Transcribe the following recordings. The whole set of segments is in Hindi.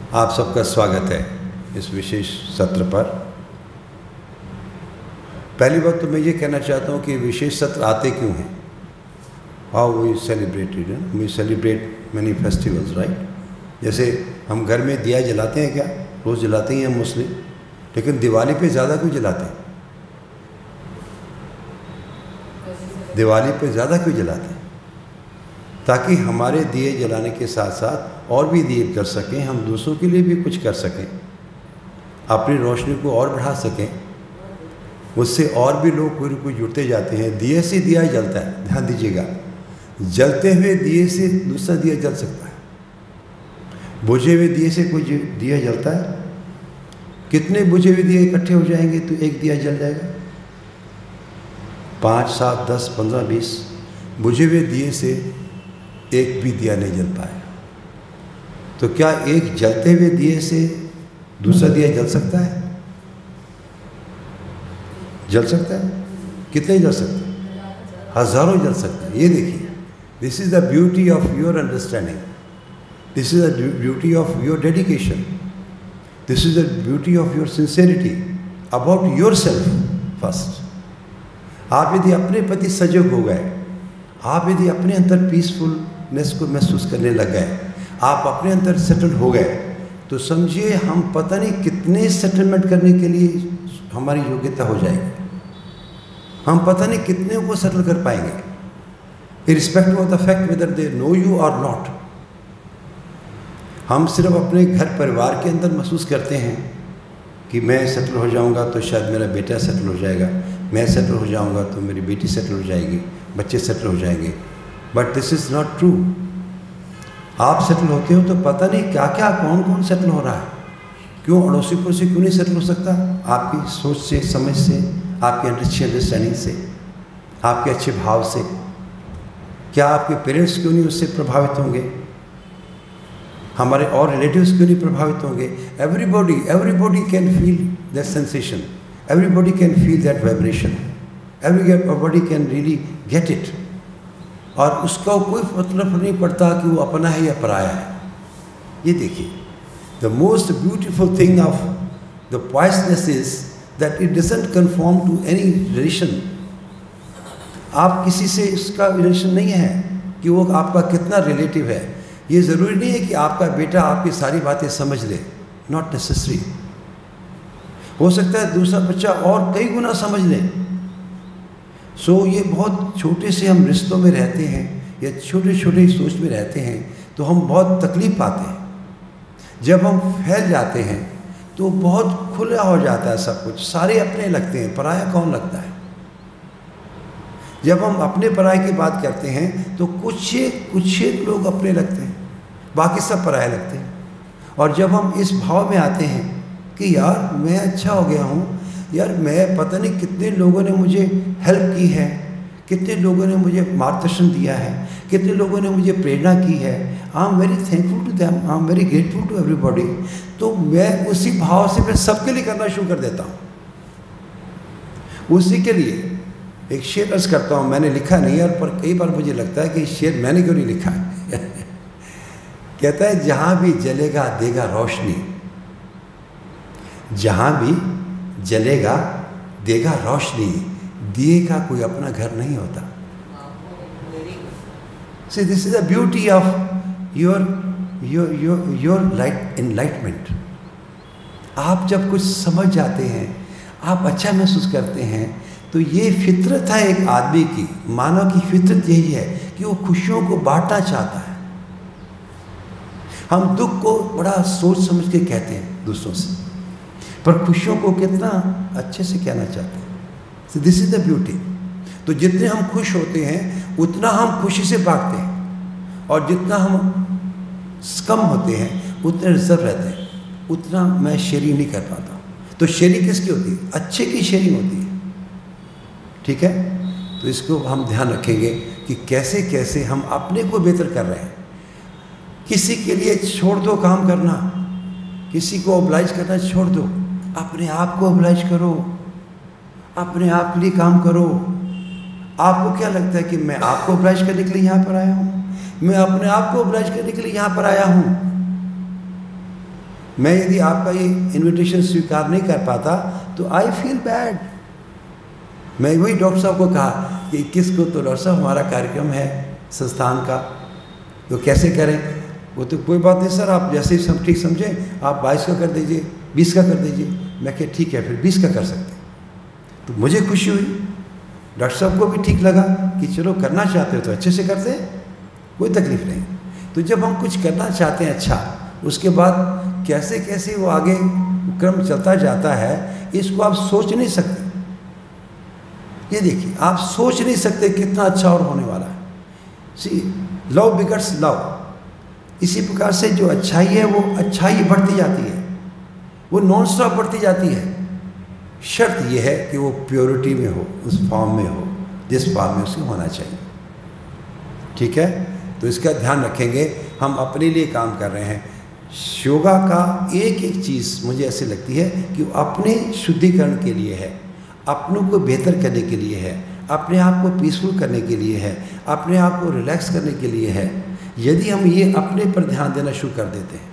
आप सबका स्वागत है इस विशेष सत्र पर। पहली बात तो मैं ये कहना चाहता हूँ कि विशेष सत्र आते क्यों हैं। How we celebrated, we celebrate many festivals, right. जैसे हम घर में दिया जलाते हैं, क्या रोज़ जलाते ही हैं मुस्लिम, लेकिन दिवाली पे ज़्यादा क्यों जलाते हैं? दिवाली पे ज़्यादा क्यों जलाते हैं? ताकि हमारे दिए जलाने के साथ साथ और भी दिए कर सकें, हम दूसरों के लिए भी कुछ कर सकें, अपनी रोशनी को और बढ़ा सकें, उससे और भी लोग कोई कोई जुड़ते जाते हैं। दिए से दिया जलता है, ध्यान दीजिएगा, जलते हुए दिए से दूसरा दिया जल सकता है, बुझे हुए दिए से कोई दिया जलता है। कितने बुझे हुए दिए इकट्ठे हो जाएंगे तो एक दिया जल जाएगा? 5, 7, 10, 15, 20 बुझे हुए दिए से एक भी दिया नहीं जल पाएगा। तो क्या एक जलते हुए दिए से दूसरा दिया जल सकता है? जल सकता है। कितने जल सकते हैं? हजारों जल सकते हैं। ये देखिए, this is the beauty of your understanding, this is the beauty of your dedication, this is the beauty of your sincerity about your self first. आप यदि अपने प्रति सजग हो गए, आप यदि अपने अंदर पीसफुलनेस को महसूस करने लग गए, आप अपने अंदर सेटल हो गए, तो समझिए हम पता नहीं कितने सेटलमेंट करने के लिए हमारी योग्यता हो जाएगी। हम पता नहीं कितने को सेटल कर पाएंगे, irrespective of the fact whether they know you और नॉट। हम सिर्फ अपने घर परिवार के अंदर महसूस करते हैं कि मैं सेटल हो जाऊंगा तो शायद मेरा बेटा सेटल हो जाएगा, मैं सेटल हो जाऊंगा तो मेरी बेटी सेटल हो जाएगी, बच्चे सेटल हो जाएंगे। But this is not true. आप सेटल होते हो तो पता नहीं क्या क्या कौन कौन सेटल हो रहा है। क्यों अड़ोसी पड़ोसी क्यों नहीं सेटल हो सकता? आपकी सोच से, समझ से, आपकी अच्छी अंडरस्टैंडिंग से, आपके अच्छे भाव से। क्या आपके पेरेंट्स क्यों नहीं उससे प्रभावित होंगे? हमारे और रिलेटिव्स क्यों नहीं प्रभावित होंगे? Everybody can feel that sensation, everybody can feel that vibration, everybody can really get it. और उसका कोई मतलब नहीं पड़ता कि वो अपना है या पराया है। ये देखिए, the most beautiful thing of the poiseness is that it doesn't conform to any relation. आप किसी से इसका रिलेशन नहीं है कि वो आपका कितना रिलेटिव है। ये ज़रूरी नहीं है कि आपका बेटा आपकी सारी बातें समझ ले, नॉट नेसेसरी। हो सकता है दूसरा बच्चा और कई गुना समझ ले। सो ये बहुत छोटे से हम रिश्तों में रहते हैं या छोटे छोटे सोच में रहते हैं तो हम बहुत तकलीफ पाते हैं। जब हम फैल जाते हैं तो बहुत खुला हो जाता है सब कुछ, सारे अपने लगते हैं, पराया कौन लगता है। जब हम अपने पराये की बात करते हैं तो कुछ एक लोग अपने लगते हैं, बाकी सब पराये लगते हैं। और जब हम इस भाव में आते हैं कि यार मैं अच्छा हो गया हूँ, यार मैं पता नहीं कितने लोगों ने मुझे हेल्प की है, कितने लोगों ने मुझे मार्गदर्शन दिया है, कितने लोगों ने मुझे प्रेरणा की है, I am very thankful to them, I am very grateful to everybody. तो मैं उसी भाव से मैं सबके लिए करना शुरू कर देता हूँ। उसी के लिए एक शेर अर्ज करता हूँ, मैंने लिखा नहीं है पर कई बार मुझे लगता है कि शेर मैंने क्यों नहीं लिखा है। कहता है, जहाँ भी जलेगा देगा रोशनी, जहाँ भी जलेगा देगा रोशनी, दिए का कोई अपना घर नहीं होता। See, this is the beauty of your light enlightenment। आप जब कुछ समझ जाते हैं, आप अच्छा महसूस करते हैं, तो ये फितरत है एक आदमी की, मानव की फितरत यही है कि वो खुशियों को बांटना चाहता है। हम दुख को बड़ा सोच समझ के कहते हैं दूसरों से, पर खुशियों को कितना अच्छे से कहना चाहते हैं। So this is the beauty। तो जितने हम खुश होते हैं उतना हम खुशी से भागते हैं, और जितना हम कम होते हैं उतने रिजर्व रहते हैं, उतना मैं शेयरिंग नहीं कर पाता। तो शेयरिंग किसकी होती है? अच्छे की शेयरिंग होती है। ठीक है, तो इसको हम ध्यान रखेंगे कि कैसे कैसे हम अपने को बेहतर कर रहे हैं। किसी के लिए छोड़ दो काम करना, किसी को ऑब्लाइज करना छोड़ दो, अपने आप को ऑब्लाइज करो, अपने आप के लिए काम करो। आपको क्या लगता है कि मैं आपको ऑब्लाइज करने के लिए यहाँ पर आया हूँ? मैं अपने आप को ऑब्लाइज करने के लिए यहाँ पर आया हूँ। मैं यदि आपका ये इनविटेशन स्वीकार नहीं कर पाता तो आई फील बैड। मैं वही डॉक्टर साहब को कहा कि 21 को तो डॉक्टर साहब हमारा कार्यक्रम है संस्थान का, तो कैसे करें? वो तो कोई बात नहीं सर, आप जैसे ही सब ठीक समझें, आप 22 का कर दीजिए, 20 का कर दीजिए। मैं कहा ठीक है, फिर 20 का कर सकते। तो मुझे खुशी हुई, डॉक्टर साहब को भी ठीक लगा कि चलो करना चाहते हो तो अच्छे से करते हैं, कोई तकलीफ नहीं। तो जब हम कुछ करना चाहते हैं अच्छा, उसके बाद कैसे कैसे वो आगे क्रम चलता जाता है, इसको आप सोच नहीं सकते। ये देखिए, आप सोच नहीं सकते कितना अच्छा और होने वाला है। सी लव बिगट्स लव। इसी प्रकार से जो अच्छाई है वो अच्छाई बढ़ती जाती है, वो नॉन स्टॉप बढ़ती जाती है। शर्त यह है कि वो प्योरिटी में हो, उस फॉर्म में हो जिस फॉर्म में उसे होना चाहिए। ठीक है, तो इसका ध्यान रखेंगे। हम अपने लिए काम कर रहे हैं। योगा का एक एक चीज़ मुझे ऐसे लगती है कि वो अपने शुद्धिकरण के लिए है, अपनों को बेहतर करने के लिए है, अपने आप को पीसफुल करने के लिए है, अपने आप को रिलैक्स करने के लिए है। यदि हम ये अपने पर ध्यान देना शुरू कर देते हैं,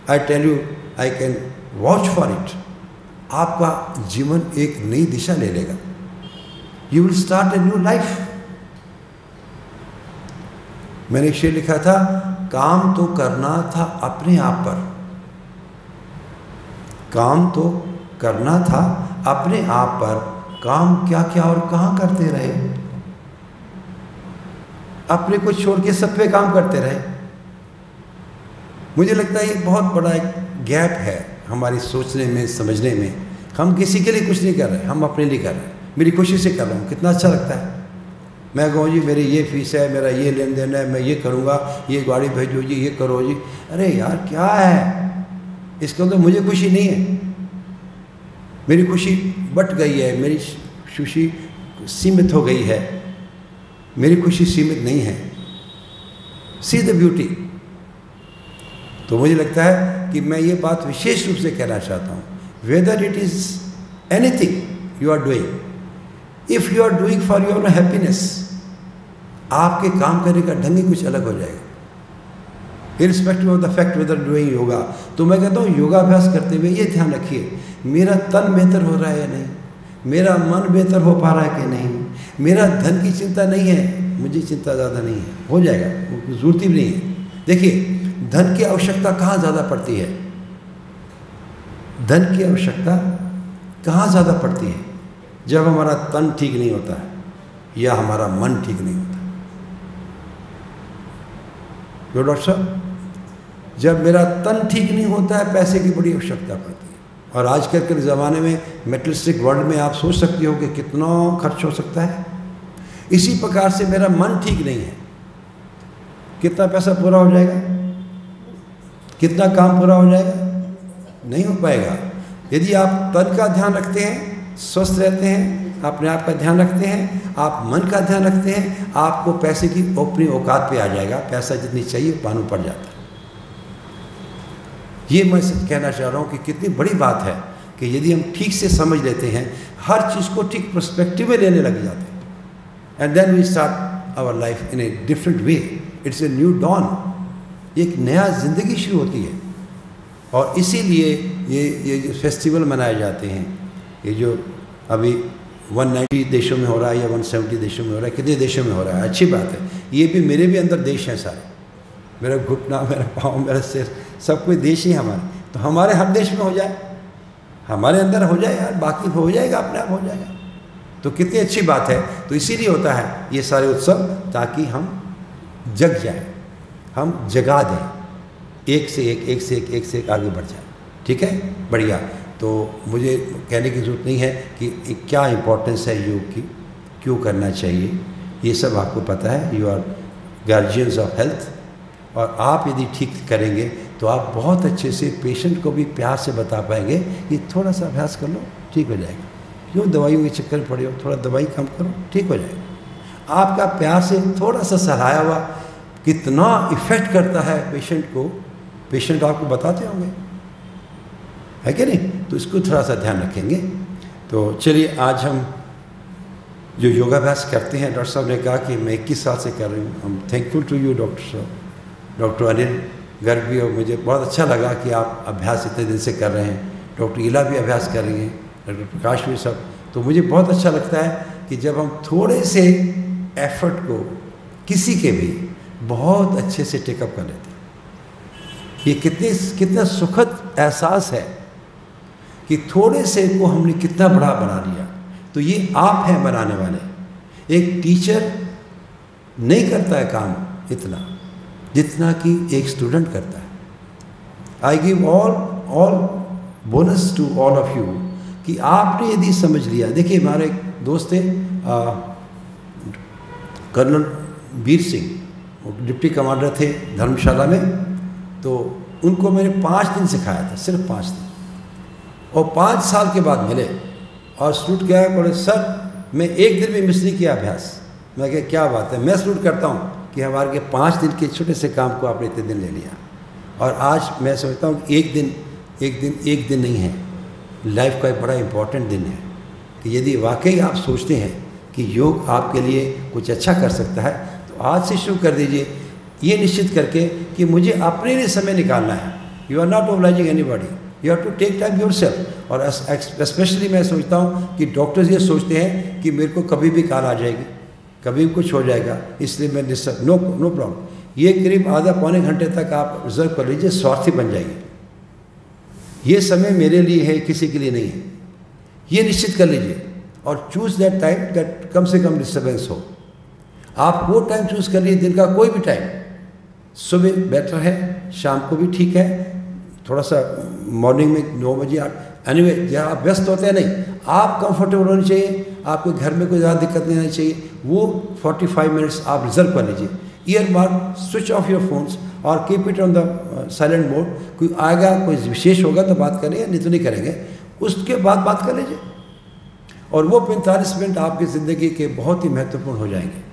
I tell you, I can watch for it, आपका जीवन एक नई दिशा ले लेगा। You will start a new life. मैंने एक शेर लिखा था, काम तो करना था अपने आप पर, काम तो करना था अपने आप पर, काम क्या क्या और कहाँ करते रहे। अपने को छोड़ के सब पे काम करते रहे। मुझे लगता है ये बहुत बड़ा एक गैप है हमारी सोचने में, समझने में। हम किसी के लिए कुछ नहीं कर रहे, हम अपने लिए कर रहे हैं। मेरी खुशी से कर रहा हूँ, कितना अच्छा लगता है। मैं कहूँ जी मेरी ये फीस है, मेरा ये लेन देन है, मैं ये करूँगा, ये गाड़ी भेजो जी, ये करो जी। अरे यार क्या है, इसके अंदर मुझे खुशी नहीं है। मेरी खुशी बट गई है, मेरी खुशी सीमित हो गई है, मेरी खुशी सीमित नहीं है। See the beauty. तो मुझे लगता है कि मैं ये बात विशेष रूप से कहना चाहता हूँ, whether it is anything you are doing, if you are doing for your happiness, आपके काम करने का ढंग ही कुछ अलग हो जाएगा, irrespective of the fact whether doing yoga. तो मैं कहता हूँ योगाभ्यास करते हुए ये ध्यान रखिए, मेरा तन बेहतर हो रहा है या नहीं, मेरा मन बेहतर हो पा रहा है कि नहीं, मेरा धन की चिंता नहीं है, मुझे चिंता ज़्यादा नहीं है, हो जाएगा, ज़रूरत ही नहीं है। देखिए धन की आवश्यकता कहाँ ज़्यादा पड़ती है, धन की आवश्यकता कहाँ ज़्यादा पड़ती है? जब हमारा तन ठीक नहीं होता है या हमारा मन ठीक नहीं होता। तो डॉक्टर साहब, जब मेरा तन ठीक नहीं होता है पैसे की बड़ी आवश्यकता पड़ती है। और आजकल के ज़माने में मेटलिस्टिक वर्ल्ड में आप सोच सकते हो कि कितना खर्च हो सकता है। इसी प्रकार से मेरा मन ठीक नहीं है, कितना पैसा पूरा हो जाएगा, कितना काम पूरा हो जाएगा, नहीं हो पाएगा। यदि आप तन का ध्यान रखते हैं, स्वस्थ रहते हैं, अपने आप का ध्यान रखते हैं, आप मन का ध्यान रखते हैं, आपको पैसे की अपनी औकात पे आ जाएगा। पैसा जितनी चाहिए पानू पड़ जाता है। ये मैं कहना चाह रहा हूँ कि कितनी बड़ी बात है कि यदि हम ठीक से समझ लेते हैं, हर चीज़ को ठीक पर्सपेक्टिव में लेने लग जाते हैं, and then we start our life in a different way. It's a new dawn, एक नया ज़िंदगी शुरू होती है। और इसीलिए ये जो फेस्टिवल मनाए जाते हैं, ये जो अभी 190 देशों में हो रहा है या 170 देशों में हो रहा है, कितने देशों में हो रहा है, अच्छी बात है। ये भी मेरे भी अंदर देश हैं सारे, मेरा घुटना, मेरा पाँव, मेरा सिर, सब कोई देश ही हमारे। तो हमारे हर देश में हो जाए, हमारे अंदर हो जाए यार, बाकी हो जाएगा, अपने आप हो जाएगा। तो कितनी अच्छी बात है। तो इसीलिए होता है ये सारे उत्सव, ताकि हम जग जाएं, हम जगा दें, एक से एक, एक से एक, एक से एक आगे बढ़ जाए। ठीक है, बढ़िया। तो मुझे कहने की ज़रूरत नहीं है कि क्या इम्पोर्टेंस है योग की, क्यों करना चाहिए, ये सब आपको पता है। You are guardians of health, और आप यदि ठीक करेंगे तो आप बहुत अच्छे से पेशेंट को भी प्यार से बता पाएंगे कि थोड़ा सा अभ्यास कर लो, ठीक हो जाएगा। क्यों दवाइयों के चक्कर में पड़े हो, थोड़ा दवाई कम करो, ठीक हो जाएगा। आपका प्यार से थोड़ा सा सराहाया हुआ कितना इफ़ेक्ट करता है पेशेंट को, पेशेंट आपको बताते होंगे, है कि नहीं? तो इसको थोड़ा सा ध्यान रखेंगे। तो चलिए, आज हम जो योगाभ्यास करते हैं, डॉक्टर साहब ने कहा कि मैं 21 साल से कर रही हूँ। हम थैंकफुल टू यू डॉक्टर साहब, डॉक्टर अनिल, गर्व भी और मुझे बहुत अच्छा लगा कि आप अभ्यास इतने दिन से कर रहे हैं। डॉक्टर ईला भी अभ्यास कर रही हैं, डॉक्टर प्रकाश भी, सब। तो मुझे बहुत अच्छा लगता है कि जब हम थोड़े से एफर्ट को किसी के भी बहुत अच्छे से टेकअप कर लेते हैं। ये कितना सुखद एहसास है कि थोड़े से को हमने कितना बड़ा बना लिया। तो ये आप हैं बनाने वाले। एक टीचर नहीं करता है काम इतना जितना कि एक स्टूडेंट करता है। I give all bonus to all of you कि आपने यदि समझ लिया। देखिए हमारे एक दोस्त थे कर्नल वीर सिंह, वो डिप्टी कमांडर थे धर्मशाला में। तो उनको मैंने 5 दिन सिखाया था, सिर्फ 5 दिन, और 5 साल के बाद मिले और सलूट किया। बोले सर मैं 1 दिन में मिस नहीं किया अभ्यास। मैं कहा क्या बात है, मैं सलूट करता हूँ कि हमारे के 5 दिन के छोटे से काम को आपने इतने दिन ले लिया। और आज मैं समझता हूँ कि एक दिन नहीं है, लाइफ का एक बड़ा इम्पॉर्टेंट दिन है कि यदि वाकई आप सोचते हैं कि योग आपके लिए कुछ अच्छा कर सकता है तो आज से शुरू कर दीजिए, ये निश्चित करके कि मुझे अपने लिए समय निकालना है। You are not obliging anybody, you have to take time yourself. और स्पेशली मैं सोचता हूँ कि डॉक्टर्स ये सोचते हैं कि मेरे को कभी भी कॉल आ जाएगी, कभी भी कुछ हो जाएगा, इसलिए मैं डिस्टर्ब। No problem. ये करीब आधा पौने घंटे तक आप रिजर्व कर लीजिए, स्वार्थी बन जाइए। ये समय मेरे लिए है, किसी के लिए नहीं है, ये निश्चित कर लीजिए। और choose that time that come से कम डिस्टर्बेंस हो। आप वो टाइम चूज़ कर लीजिए, दिन का कोई भी टाइम। सुबह बेटर है, शाम को भी ठीक है, थोड़ा सा मॉर्निंग में 9 बजे 8। एनीवे जहाँ आप व्यस्त होते हैं, नहीं, आप कंफर्टेबल होने चाहिए, आपके घर में कोई ज़्यादा दिक्कत नहीं आनी चाहिए। वो 45 मिनट्स आप रिजर्व कर लीजिए। Earmark, switch off your phones और keep it on the silent mode. कोई आएगा, कोई विशेष होगा तो बात करेंगे, नहीं तो नहीं करेंगे, उसके बाद बात कर लीजिए। और वो 45 मिनट आपकी ज़िंदगी के बहुत ही महत्वपूर्ण हो जाएंगे।